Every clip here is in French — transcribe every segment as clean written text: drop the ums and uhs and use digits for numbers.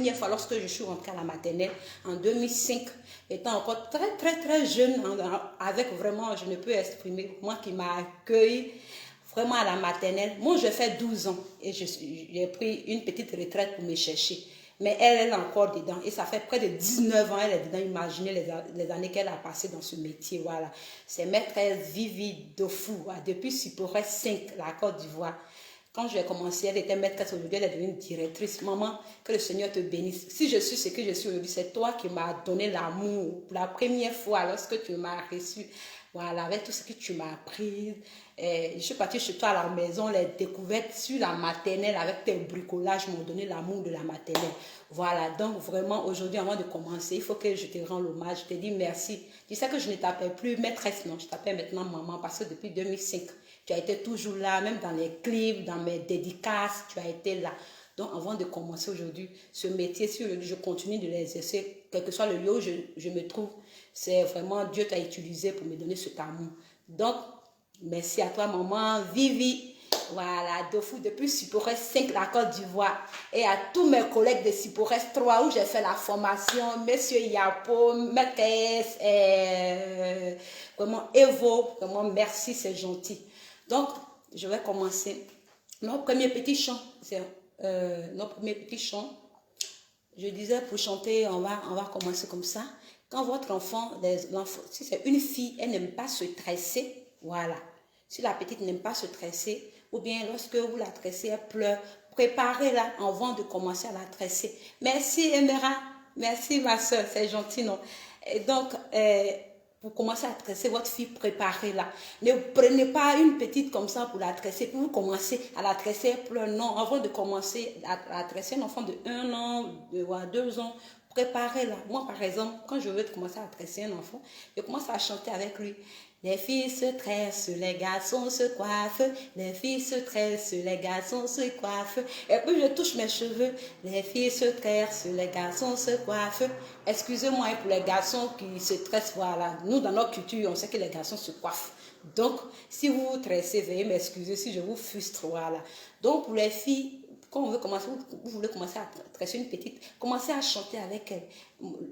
première fois lorsque je suis rentrée à la maternelle en 2005, étant encore très jeune, avec vraiment, je ne peux exprimer, moi qui m'a accueilli vraiment à la maternelle. Moi, je fais 12 ans et j'ai pris une petite retraite pour me chercher. Mais elle est encore dedans et ça fait près de 19 ans, elle est dedans. Imaginez les années qu'elle a passées dans ce métier. Voilà. C'est maîtresse Vivi Dofou, depuis Siporé 5, la Côte d'Ivoire. Quand j'ai commencé, elle était maîtresse. Aujourd'hui, elle est devenue directrice. Maman, que le Seigneur te bénisse. Si je suis ce que je suis aujourd'hui, c'est toi qui m'as donné l'amour pour la première fois lorsque tu m'as reçu. Voilà, avec tout ce que tu m'as appris. Je suis partie chez toi à la maison, les découvertes sur la maternelle avec tes bricolages m'ont donné l'amour de la maternelle. Voilà, donc vraiment aujourd'hui, avant de commencer, il faut que je te rende l'hommage. Je te dis merci. Tu sais que je ne t'appelle plus maîtresse, non, je t'appelle maintenant maman parce que depuis 2005, tu as été toujours là, même dans les clips, dans mes dédicaces, tu as été là. Donc, avant de commencer aujourd'hui ce métier, si aujourd'hui je continue de l'exercer, quel que soit le lieu où je me trouve, c'est vraiment Dieu t'a utilisé pour me donner cet amour. Donc, merci à toi, maman Vivi. Voilà, Dofou depuis Siporès 5, la Côte d'Ivoire. Et à tous mes collègues de Siporès 3 où j'ai fait la formation, Monsieur Yapo, Maîtresse, vraiment Evo, vraiment merci, c'est gentil. Donc, je vais commencer. Notre premier petit chant, c'est notre premier petit chant. Je disais pour chanter, on va commencer comme ça. Quand votre enfant, si c'est une fille, elle n'aime pas se tresser, voilà. Si la petite n'aime pas se tresser, ou bien lorsque vous la tressez, elle pleure, préparez-la avant de commencer à la tresser. Merci Emera, merci ma soeur, c'est gentil, non? Et donc, pour commencer à tresser votre fille, préparez-la. Ne prenez pas une petite comme ça pour la tresser, puis vous commencez à la tresser, elle pleure. Non, avant de commencer à tresser un enfant de 1 an, de 2 ans, préparez-la. Moi, par exemple, quand je veux commencer à tresser un enfant, je commence à chanter avec lui. Les filles se tressent, les garçons se coiffent. Les filles se tressent, les garçons se coiffent. Et puis je touche mes cheveux. Les filles se tressent, les garçons se coiffent. Excusez-moi pour les garçons qui se tressent, voilà. Nous, dans notre culture, on sait que les garçons se coiffent. Donc, si vous vous tressez, veuillez m'excuser si je vous frustre, voilà. Donc, pour les filles, quand on veut commencer, vous voulez commencer à tresser une petite, commencez à chanter avec elle.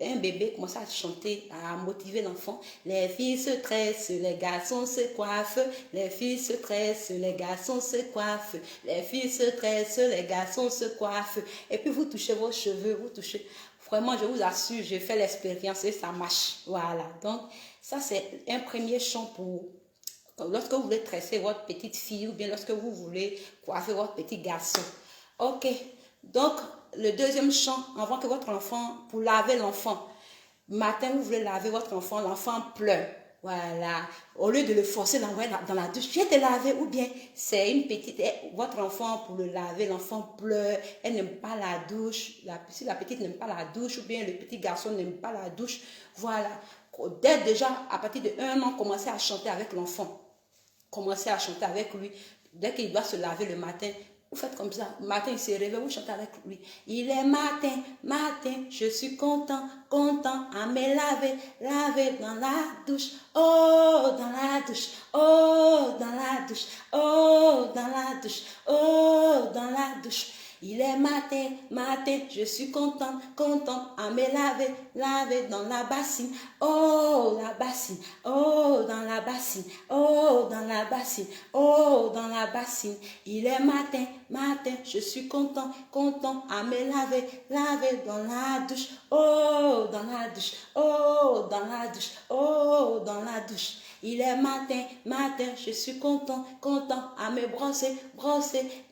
Un bébé, commencez à chanter, à motiver l'enfant. Les filles se tressent, les garçons se coiffent. Les filles se tressent, les garçons se coiffent. Les filles se tressent, les garçons se coiffent. Et puis vous touchez vos cheveux, vous touchez. Vraiment, je vous assure, j'ai fait l'expérience et ça marche. Voilà. Donc, ça c'est un premier chant pour lorsque vous voulez tresser votre petite fille ou bien lorsque vous voulez coiffer votre petit garçon. Ok, donc le deuxième chant, avant que votre enfant, pour laver l'enfant, matin vous voulez laver votre enfant, l'enfant pleure, voilà, au lieu de le forcer d'envoyer dans la douche, viens te laver, ou bien c'est une petite, votre enfant pour le laver, l'enfant pleure, elle n'aime pas la douche, si la petite n'aime pas la douche, ou bien le petit garçon n'aime pas la douche, voilà, dès déjà à partir de 1 an, commencez à chanter avec l'enfant, commencez à chanter avec lui, dès qu'il doit se laver le matin, vous faites comme ça. Matin, il se réveille, vous chantez avec lui. Il est matin, je suis content à me laver dans la douche. Oh, dans la douche, oh, dans la douche, oh, dans la douche, oh, dans la douche. Il est matin, je suis content à me laver dans la bassine. Oh, la bassine, oh, dans la bassine, oh, dans la bassine, oh, dans la bassine. Il est matin, je suis content à me laver dans la douche. Oh, dans la douche, oh, dans la douche, oh, dans la douche. Il est matin, je suis content à me brosser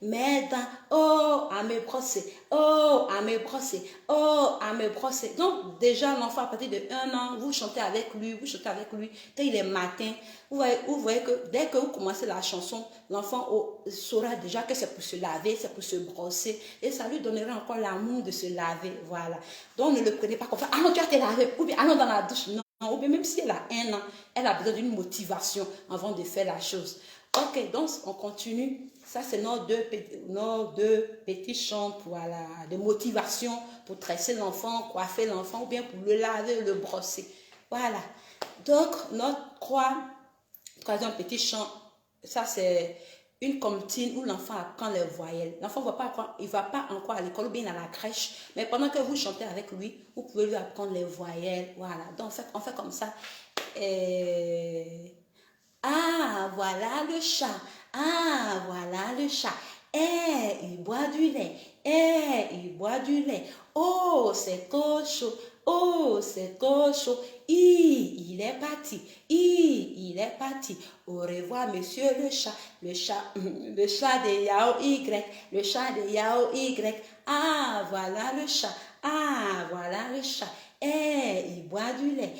mes dents. Oh, à me brosser, oh, à me brosser, oh, à me brosser. Donc, déjà, l'enfant, à partir de 1 an, vous chantez avec lui, Quand il est matin, vous voyez que dès que vous commencez la chanson, l'enfant saura déjà que c'est pour se laver, c'est pour se brosser. Et ça lui donnera encore l'amour de se laver, voilà. Donc, ne le prenez pas comme ça. Ah non, tu vas te laver, ou bien allons dans la douche, non. Ou bien même si elle a 1 an, elle a besoin d'une motivation avant de faire la chose. Ok, donc on continue. Ça, c'est nos deux petits chants pour de motivation pour tresser l'enfant, coiffer l'enfant, ou bien pour le laver, le brosser. Voilà. Donc, notre troisième petit chant, ça c'est une comptine où l'enfant apprend les voyelles. L'enfant il va pas encore à l'école ou bien à la crèche, mais pendant que vous chantez avec lui, vous pouvez lui apprendre les voyelles. Voilà, donc on fait comme ça. Ah, voilà le chat. Ah, voilà le chat. Il boit du lait. Il boit du lait. Oh, c'est cochon. Oh, c'est cochon. Il est parti. Il est parti. Au revoir, monsieur le chat. Le chat de Yao Y. Le chat de Yao Y. Ah, voilà le chat. Ah, voilà le chat. Il boit du lait.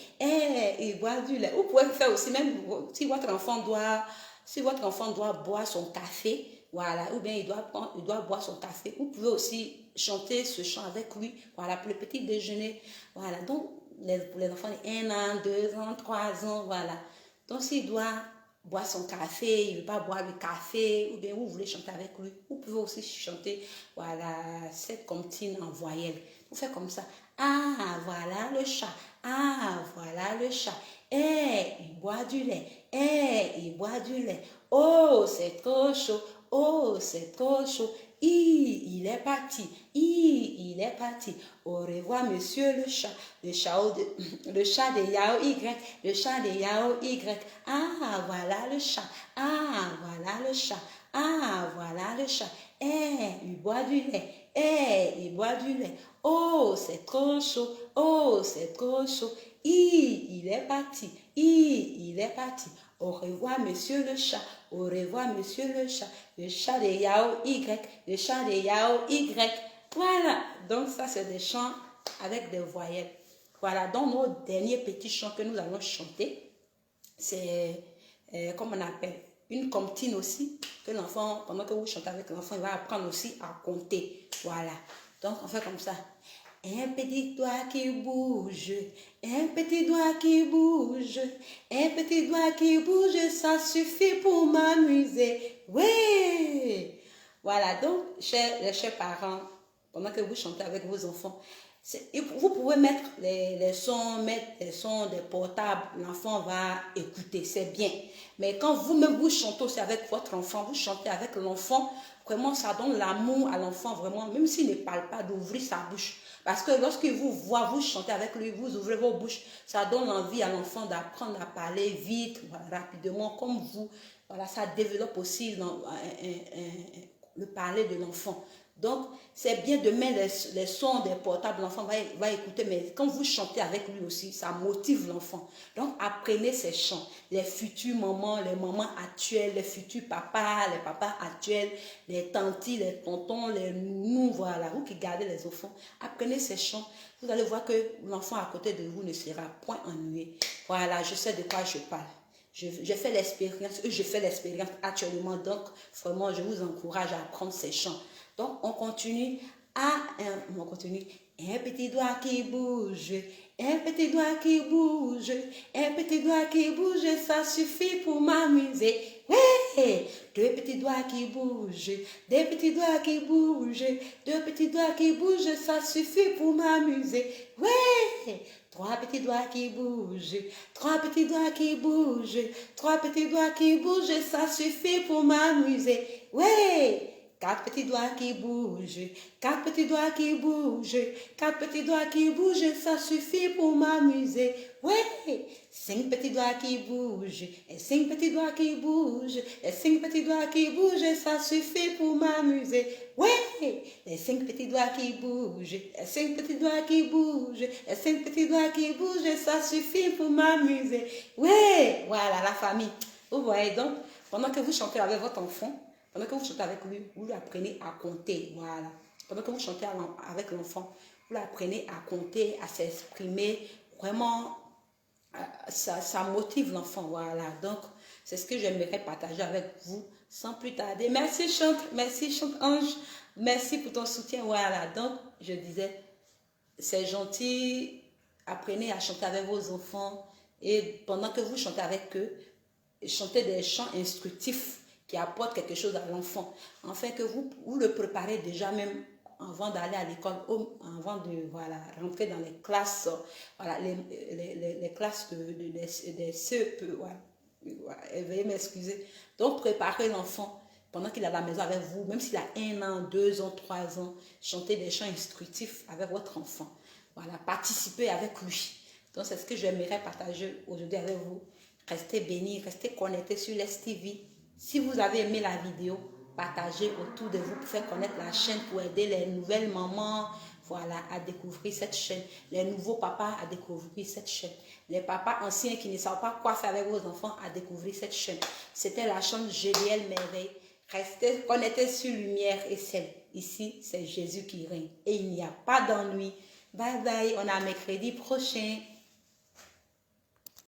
Il boit du lait. Vous pouvez faire aussi, même si votre enfant doit boire son café, voilà, ou bien il doit boire son café, vous pouvez aussi chanter ce chant avec lui, voilà, pour le petit déjeuner, voilà. Donc, pour les enfants de 1 an, 2 ans, 3 ans, voilà. Donc, s'il doit boire son café, il ne veut pas boire le café, ou bien vous voulez chanter avec lui, vous pouvez aussi chanter, voilà, cette comptine en voyelle. Vous faites comme ça. Ah, voilà le chat. Ah, voilà le chat. Il boit du lait. Il boit du lait. Oh, c'est trop chaud. Oh, c'est trop chaud. Il est parti. Il est parti. Au revoir, monsieur le chat. Le chat de Yao Y. Le chat de Yao Y. Ah, voilà le chat. Ah, voilà le chat. Ah, voilà le chat. Il boit du lait. Il boit du lait. Oh, c'est trop chaud. Oh, c'est trop chaud. Il est parti. Il est parti. Au revoir, monsieur le chat. Au revoir, monsieur le chat. Le chat de Yao Y. Le chat de Yao Y. Voilà. Donc, ça, c'est des chants avec des voyelles. Voilà. Donc, nos derniers petits chants que nous allons chanter, c'est, comme on appelle, une comptine aussi, que l'enfant, pendant que vous chantez avec l'enfant, il va apprendre aussi à compter. Voilà. Donc, on fait comme ça. Un petit doigt qui bouge, un petit doigt qui bouge, un petit doigt qui bouge, ça suffit pour m'amuser. Oui! Voilà, donc, les chers parents, pendant que vous chantez avec vos enfants, vous pouvez mettre les sons des portables, l'enfant va écouter, c'est bien. Mais quand vous-même vous chantez aussi avec votre enfant, vous chantez avec l'enfant, vraiment ça donne l'amour à l'enfant, vraiment, même s'il ne parle pas, d'ouvrir sa bouche. Parce que lorsqu'il vous voit, vous chantez avec lui, vous ouvrez vos bouches, ça donne envie à l'enfant d'apprendre à parler vite, voilà, rapidement, comme vous. Voilà, ça développe aussi le parler de l'enfant. Donc, c'est bien de mettre les sons des portables, l'enfant va écouter, mais quand vous chantez avec lui aussi, ça motive l'enfant. Donc, apprenez ces chants. Les futurs mamans, les mamans actuelles, les futurs papas, les papas actuels, les tantis, les tontons, les nounous, voilà, vous qui gardez les enfants, apprenez ces chants. Vous allez voir que l'enfant à côté de vous ne sera point ennuyé. Voilà, je sais de quoi je parle. Je fais l'expérience actuellement, donc vraiment, je vous encourage à apprendre ces chants. Donc, on continue. On continue. Un petit doigt qui bouge, un petit doigt qui bouge, un petit doigt qui bouge, ça suffit pour m'amuser. Ouais! Deux petits doigts qui bougent, deux petits doigts qui bougent, deux petits doigts qui bougent, ça suffit pour m'amuser. Ouais! Trois petits doigts qui bougent, trois petits doigts qui bougent, trois petits doigts qui bougent, ça suffit pour m'amuser. Ouais! Quatre petits doigts qui bougent, quatre petits doigts qui bougent, quatre petits doigts qui bougent, ça suffit pour m'amuser. Ouais! Cinq petits doigts qui bougent, et cinq petits doigts qui bougent, et cinq petits doigts qui bougent, ça suffit pour m'amuser. Ouais! Les cinq petits doigts qui bougent, et cinq petits doigts qui bougent, et cinq petits doigts qui bougent, ça suffit pour m'amuser. Ouais! Voilà la famille. Vous voyez donc, pendant que vous chantez avec votre enfant, pendant que vous chantez avec lui, vous lui apprenez à compter. Voilà. Pendant que vous chantez avec l'enfant, vous lui apprenez à compter, à s'exprimer. Vraiment, ça motive l'enfant. Voilà. Donc, c'est ce que j'aimerais partager avec vous sans plus tarder. Merci Chante Ange. Merci pour ton soutien. Voilà. Donc, je disais, c'est gentil. Apprenez à chanter avec vos enfants. Et pendant que vous chantez avec eux, chantez des chants instructifs qui apporte quelque chose à l'enfant, afin que vous le préparez déjà même avant d'aller à l'école, avant de rentrer dans les classes, voilà, les classes des CEP, voilà. Veuillez m'excuser. Donc, préparez l'enfant. pendant qu'il est à la maison avec vous, même s'il a 1 an, 2 ans, 3 ans, chantez des chants instructifs avec votre enfant. Voilà, participez avec lui. Donc, c'est ce que j'aimerais partager aujourd'hui avec vous. Restez bénis, restez connectés sur l'STV. Si vous avez aimé la vidéo, partagez autour de vous pour faire connaître la chaîne, pour aider les nouvelles mamans, voilà, à découvrir cette chaîne. Les nouveaux papas à découvrir cette chaîne. Les papas anciens qui ne savent pas quoi faire avec vos enfants à découvrir cette chaîne. C'était la chaîne Géliel Merveille. Restez connectés sur Lumière et Ciel. Ici, c'est Jésus qui règne. Et il n'y a pas d'ennui. Bye bye, on a mercredi prochain.